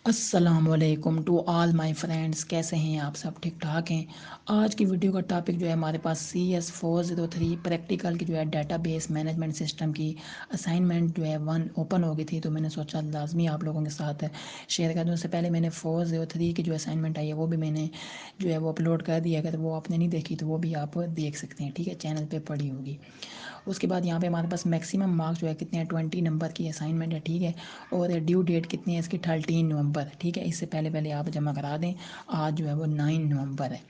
अस्सलामुअलैकुम to all my friends. कैसे हैं आप सब? ठीक ठाक हैं। आज की वीडियो का टॉपिक जो है हमारे पास CS403 प्रैक्टिकल की जो है डेटाबेस मैनेजमेंट सिस्टम की असाइनमेंट जो है 1 ओपन हो गई थी, तो मैंने सोचा लाजमी आप लोगों के साथ शेयर कर दूँ। उससे पहले मैंने 403 की जो असाइनमेंट आई है वो भी मैंने जो है वो अपलोड कर दी है। अगर वो आपने नहीं देखी तो वो भी आप देख सकते हैं, ठीक है, चैनल पर पड़ी होगी। उसके बाद यहाँ पे हमारे पास मैक्सिमम मार्क्स जो है कितने हैं, 20 नंबर की असाइनमेंट है, ठीक है। और ड्यू डेट कितनी है इसकी, 13 नवंबर, ठीक है। इससे पहले पहले आप जमा करा दें। आज जो है वो 9 नवंबर है,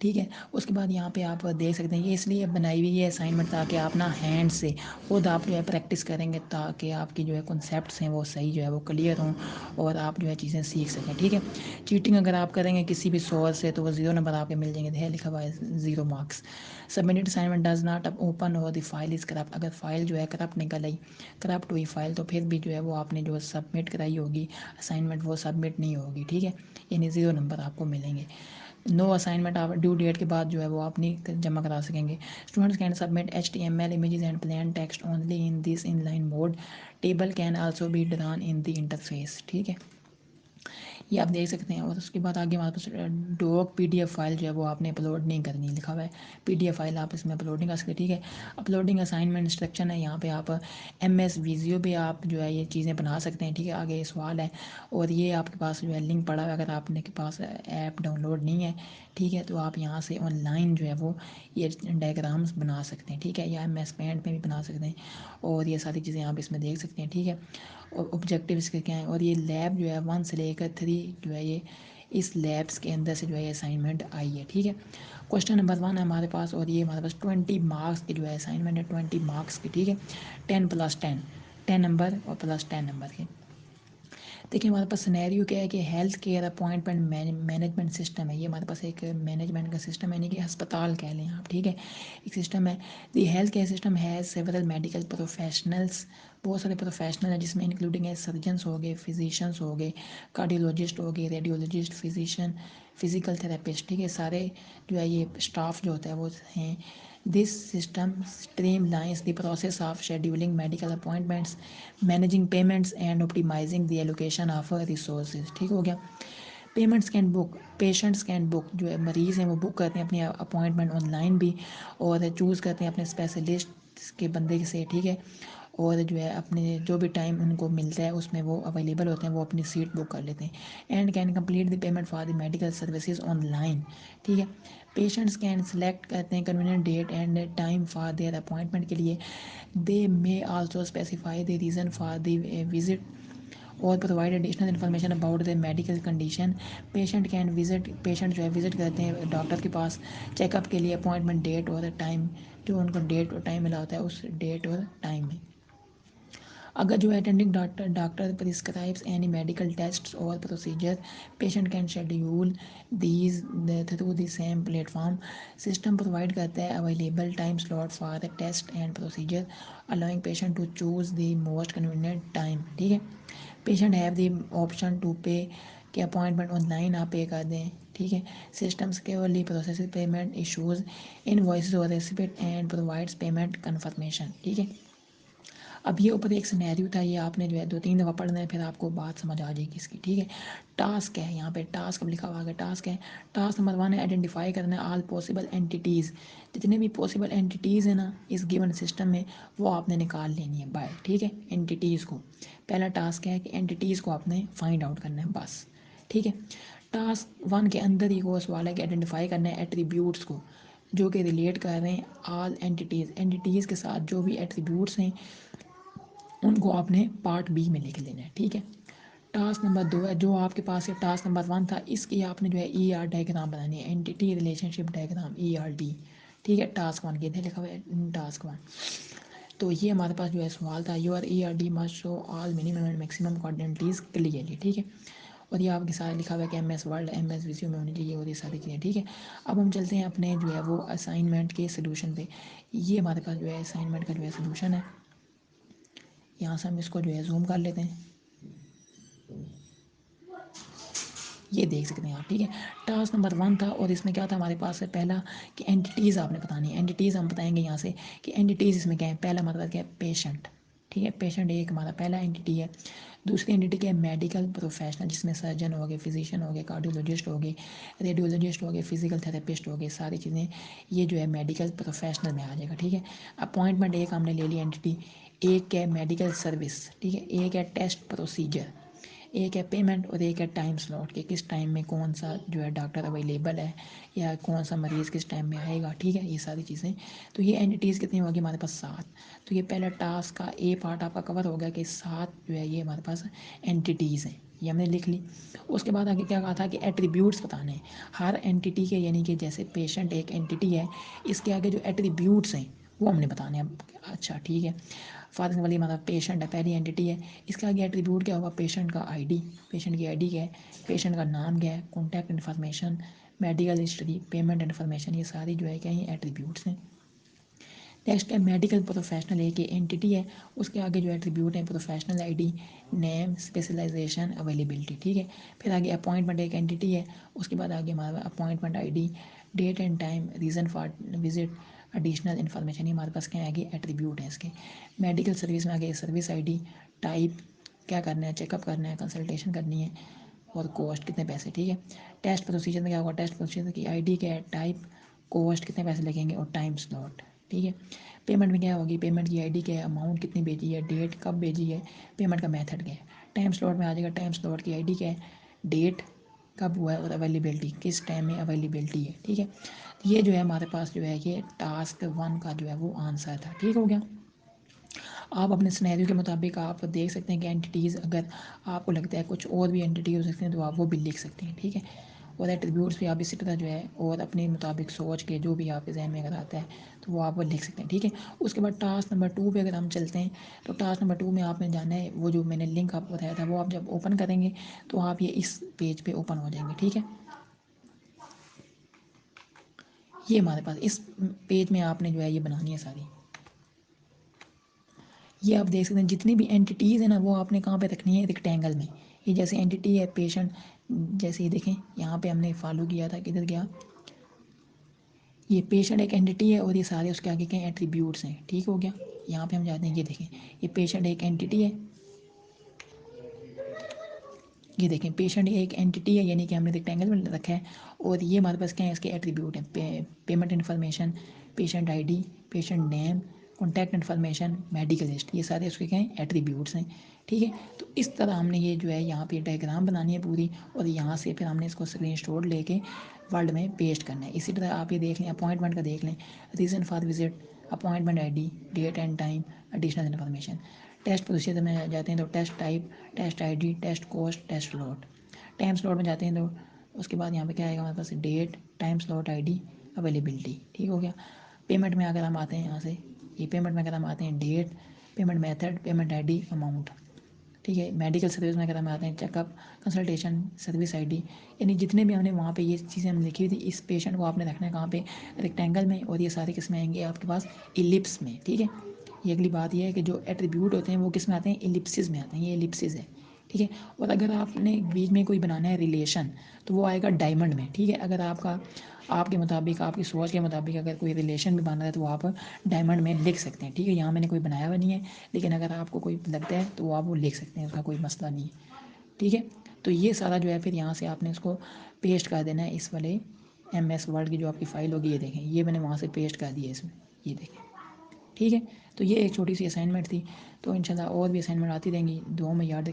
ठीक है। उसके बाद यहाँ पे आप देख सकते हैं ये इसलिए बनाई हुई है असाइनमेंट ताकि आप ना हैंड से खुद आप जो है प्रैक्टिस करेंगे, ताकि आपकी जो है कॉन्सेप्ट्स हैं वो सही जो है वो क्लियर हों और आप जो है चीज़ें सीख सकें, ठीक है। चीटिंग अगर आप करेंगे किसी भी सोर्स से तो वो 0 नंबर आपके मिल जाएंगे, है लिखा हुआ है 0 marks. Submitted assignment does not open और द फाइल इज़ करप्ट। अगर फाइल जो है करप्ट निकल आई, करप्ट हुई फाइल, तो फिर भी जो है वो आपने जो सबमिट कराई होगी असाइनमेंट वो सबमिट नहीं होगी, ठीक है। यानी 0 नंबर आपको मिलेंगे। नो असाइनमेंट आप ड्यू डेट के बाद जो है वो आप नहीं जमा करा सकेंगे। Students can submit HTML images and plain text only in this inline mode. Table can also be drawn in the interface, ठीक है। ये आप देख सकते हैं। और उसके बाद आगे हमारे पास डॉक PDF फाइल जो है वो आपने अपलोड नहीं करनी, लिखा हुआ है PDF फाइल आप इसमें अपलोड नहीं कर सकते, ठीक है। अपलोडिंग असाइनमेंट इंस्ट्रक्शन है, यहाँ पे आप MS विजियो पे आप जो है ये चीज़ें बना सकते हैं, ठीक है। आगे सवाल है और ये आपके पास जो है लिंक पड़ा है, अगर आपने के पास ऐप डाउनलोड नहीं है, ठीक है, तो आप यहाँ से ऑनलाइन जो है वो ये डायग्राम्स बना सकते हैं, ठीक है, या MS पेंट में भी बना सकते हैं। और ये सारी चीज़ें आप इसमें देख सकते हैं, ठीक है। और ऑब्जेक्टिव इसके क्या है, और ये लैब जो है 1 से लेकर 3 जो है ये इस लैब्स के अंदर से जो है असाइनमेंट आई है, ठीक है। क्वेश्चन नंबर 1 है हमारे पास और ये हमारे पास 20 मार्क्स की जो है असाइनमेंट है, 20 मार्क्स की, ठीक है। 10 + 10, 10 नंबर और प्लस 10 नंबर के। देखिए हमारे पास सिनेरियो क्या है कि health care appointment management system है। ये हमारे पास एक मैनेजमेंट का सिस्टम है, यानी कि अस्पताल कह लें आप, ठीक है, एक सिस्टम है। The health care system has several medical professionals. बहुत सारे प्रोफेशनल हैं जिसमें इंक्लूडिंग है सर्जन्स हो गए, फिजिशियंस हो गए, कार्डियोलॉजिस्ट हो गए, रेडियोलॉजिस्ट, फिजिशियन, फिजिकल थेरेपिस्ट, ठीक है। सारे जो है ये स्टाफ जो होता है वो हैं। This system streamlines the process of scheduling medical appointments, managing payments and optimising the allocation of resources, ठीक हो गया। Payments can book, patients can book, जो है मरीज़ हैं वो बुक करते हैं अपनी अपॉइंटमेंट ऑनलाइन भी, और चूज़ करते हैं अपने स्पेशलिस्ट के बंदे से, ठीक है। और जो है अपने जो भी टाइम उनको मिलता है उसमें वो अवेलेबल होते हैं, वो अपनी सीट बुक कर लेते हैं। And can complete the payment for the medical services online, ठीक है। पेशेंट्स कैन सेलेक्ट करते हैं convenient date and time for their appointment के लिए। They may also specify the reason for the visit और provide additional information about the medical condition. Patient can visit, patient जो है visit करते हैं doctor के पास चेकअप के लिए, अपॉइंटमेंट डेट और टाइम, जो उनको डेट और टाइम मिला होता है उस डेट और टाइम में। अगर जो attending doctor doctor prescribes any medical test और procedure, patient can schedule these through the same platform. System provide करता है available time slot for the test and procedure, allowing patient to choose the most convenient time, ठीक है। Patient have the option to pay, कि appointment online आप पे कर दें, ठीक है। सिस्टम्स केवली प्रोसेस पेमेंट इशूज़ इन वॉइस और रेसिपिट एंड प्रोवाइड्स पेमेंट कन्फर्मेशन, ठीक है। अब ये ऊपर एक सिनेरियो था, ये आपने जो है 2-3 दफ़ा पढ़ना है, फिर आपको बात समझ आ जाएगी इसकी, ठीक है। टास्क है, यहाँ पे टास्क लिखा हुआ है, टास्क है। टास्क नंबर 1 है आइडेंटिफाई करना है ऑल पॉसिबल एंटिटीज़, जितने भी पॉसिबल एंटिटीज़ हैं ना इस गिवन सिस्टम में वो आपने निकाल लेनी है बाय, ठीक है, एंटिटीज़ को। पहला टास्क है कि एंटिटीज़ को आपने फाइंड आउट करना है बस, ठीक है। टास्क 1 के अंदर ही वो सवाल है कि आइडेंटिफाई करना है एट्रीब्यूट्स को, जो कि रिलेट कर रहे हैं ऑल एंटिटीज़, एंटिटीज़ के साथ जो भी एट्रीब्यूट्स हैं उनको आपने पार्ट बी में लिख लेना है, ठीक है। टास्क नंबर 2 है, जो आपके पास है टास्क नंबर 1 था, इसकी आपने जो है ER डायग्राम बनानी है, एंटिटी रिलेशनशिप डायग्राम, ERD, ठीक है। टास्क 1 के इधर लिखा हुआ है टास्क 1। तो ये हमारे पास जो है सवाल था, your ERD must show all minimum and maximum quantities clearly, ठीक है। और ये आपके साथ लिखा हुआ है कि MS वर्ड MS विजियो में होनी चाहिए और ये सारी चीज़ें, ठीक है। अब हम चलते हैं अपने जो है वो असाइनमेंट के सोल्यूशन पे। ये हमारे पास जो है असाइनमेंट का जो है सोल्यूशन है, यहाँ से हम इसको जो है जूम कर लेते हैं, ये देख सकते हैं आप, ठीक है। टास्क नंबर 1 था और इसमें क्या था हमारे पास है, पहला कि एंटिटीज़ आपने बतानी है। एंटिटीज़ हम बताएंगे यहाँ से कि एंटिटीज़ इसमें क्या है। पहला हमारे पास क्या है, पेशेंट, ठीक है। पेशेंट एक हमारा पहला एंटिटी है। दूसरी एंटिटी क्या है, मेडिकल प्रोफेशनल, जिसमें सर्जन हो गए, फिजिशियन हो गए, कार्डियोलॉजिस्ट हो गए, रेडियोलॉजिस्ट हो गए, फिजिकल थेरेपिस्ट हो गए, सारी चीज़ें ये जो है मेडिकल प्रोफेशनल में आ जाएगा। ठीक है। अपॉइंटमेंट एक हमने ले ली एंटिटी। एक है मेडिकल सर्विस, ठीक है। एक है टेस्ट प्रोसीजर, एक है पेमेंट और एक है टाइम स्लॉट कि किस टाइम में कौन सा जो है डॉक्टर अवेलेबल है या कौन सा मरीज़ किस टाइम में आएगा। ठीक है, ये सारी चीज़ें। तो ये एंटिटीज़ कितनी होगी हमारे पास, 7। तो ये पहला टास्क का ए पार्ट आपका कवर हो गया कि 7 जो है ये हमारे पास एंटिटीज़ हैं, ये हमने लिख ली। उसके बाद आगे क्या कहा था कि एट्रीब्यूट्स बताने हैं हर एंटिटी के, यानी कि जैसे पेशेंट एक एंटिटी है, इसके आगे जो एट्रीब्यूट्स हैं वो हमने बताने हैं। अच्छा ठीक है। फॉर एग्जाम्पल हमारा पेशेंट है, पहली एंटिटी है, इसका आगे एट्रीब्यूट क्या होगा, पेशेंट का आईडी, पेशेंट की आईडी क्या है, पेशेंट का नाम क्या है, contact information, medical history, payment information, ये सारी जो है क्या है एट्रीब्यूट्स हैं। नेक्स्ट है मेडिकल प्रोफेशनल, एक एंटिटी है, उसके आगे जो एट्रीब्यूट है professional ID, name, specialisation, availability. ठीक है। फिर आगे अपॉइंटमेंट एक एंटिटी है, उसके बाद आगे हमारा appointment ID, date and time, reason for visit, additional information, ये हमारे पास क्या है आगे एट्रीब्यूट है इसके। मेडिकल सर्विस में आगे सर्विस आईडी, टाइप, क्या करना है, चेकअप करना है, कंसल्टेशन करनी है, और कॉस्ट कितने पैसे। ठीक है। टेस्ट प्रोसीजर में क्या होगा, टेस्ट प्रोसीजर की आईडी क्या है, टाइप, कॉस्ट कितने पैसे लगेंगे, और टाइम स्लॉट। ठीक है। पेमेंट में क्या होगी, पेमेंट की आईडी क्या है, अमाउंट कितनी भेजी है, डेट कब भेजी है, पेमेंट का मेथड क्या है। टाइम स्लॉट में आ जाएगा, टाइम स्लॉट की आईडी क्या है, डेट कब हुआ है, और अवेलेबिलिटी किस टाइम में अवेलेबिलिटी है। ठीक है। ये जो है हमारे पास जो है ये टास्क 1 का जो है वो आंसर था। ठीक हो गया। आप अपने सिनेरियो के मुताबिक आप देख सकते हैं कि एंटिटीज़, अगर आपको लगता है कुछ और भी एंटिटी हो सकते हैं तो आप वो भी लिख सकते हैं। ठीक है। और एट्रीब्यूट्स भी आप इसी तरह जो है और अपने मुताबिक सोच के जो भी आपके जहन में अगर आता है तो वो आप वो लिख सकते हैं। ठीक है। उसके बाद टास्क नंबर 2 पे अगर हम चलते हैं तो टास्क नंबर 2 में आपने जाना है, वो जो मैंने लिंक आपको बताया था वो आप जब ओपन करेंगे तो आप ये इस पेज पे ओपन हो जाएंगे। ठीक है। ये हमारे पास इस पेज में आपने जो है ये बनानी है सारी। ये आप देख सकते हैं जितनी भी एंटिटीज़ है ना वो आपने कहाँ पे रखनी है, रेक्टेंगल में। ये जैसे एंटिटी है पेशेंट, जैसे ये देखें यहाँ पे हमने फॉलो किया था, किधर गया, ये पेशेंट एक एंटिटी है और ये सारे उसके आगे के एट्रीब्यूट्स हैं। ठीक हो गया। यहाँ पे हम जाते हैं, ये देखें ये पेशेंट एक एंटिटी है, ये देखें पेशेंट एक एंटिटी है यानी कि हमने रेक्टेंगल में रखा है, और ये हमारे पास क्या है इसके एट्रीब्यूट हैं, payment information, patient ID, patient name, contact information, medical list, ये सारे उसके क्या हैं एट्रीब्यूट्स हैं। ठीक है। तो इस तरह हमने ये जो है यहाँ पे डायग्राम बनानी है पूरी, और यहाँ से फिर हमने इसको स्क्रीनशॉट लेके वर्ड में पेस्ट करना है। इसी तरह आप ये देख लें, अपॉइंटमेंट का देख लें, reason for visit, appointment ID, date and time, additional information. Test procedure में जाते हैं तो test type, test ID, test cost, test slot. Time slot में जाते हैं तो उसके बाद यहाँ पे क्या आएगा हमारे पास, date, time slot, ID, availability. ठीक हो गया। पेमेंट में अगर हम आते हैं यहाँ से, ये पेमेंट में अगर हम आते हैं date, payment method, payment ID, amount. ठीक है। मेडिकल सर्विस में अगर हम आते हैं चेकअप, कंसल्टेशन, सर्विस आईडी, यानी जितने भी हमने वहाँ पे ये चीज़ें हमने लिखी थी, इस पेशेंट को आपने रखना है कहाँ पे, रेक्टेंगल में, और ये सारे किस में आएंगे आपके पास, इलिप्स में। ठीक है। ये अगली बात ये है कि जो एट्रीब्यूट होते हैं वो किस में आते हैं, इलिप्सिस में आते हैं, ये इलिप्सिस है। ठीक है। और अगर आपने बीच में कोई बनाना है रिलेशन तो वो आएगा डायमंड में। ठीक है। अगर आपका आपके मुताबिक, आपकी सोच के मुताबिक अगर कोई रिलेशन भी बना है तो वो आप डायमंड में लिख सकते हैं। ठीक है। यहाँ मैंने कोई बनाया हुआ नहीं है, लेकिन अगर आपको कोई लगता है तो वो आप वो लिख सकते हैं, उसका कोई मसला नहीं है। ठीक है। तो ये सारा जो है फिर यहाँ से आपने इसको पेस्ट कर देना है इस वाले MS वर्ड की जो आपकी फ़ाइल होगी, ये देखें ये मैंने वहाँ से पेस्ट कर दिया इसमें, ये देखें। ठीक है। तो ये एक छोटी सी असाइनमेंट थी, तो इंशाल्लाह और भी असाइनमेंट आती रहेंगी, दुआ में याद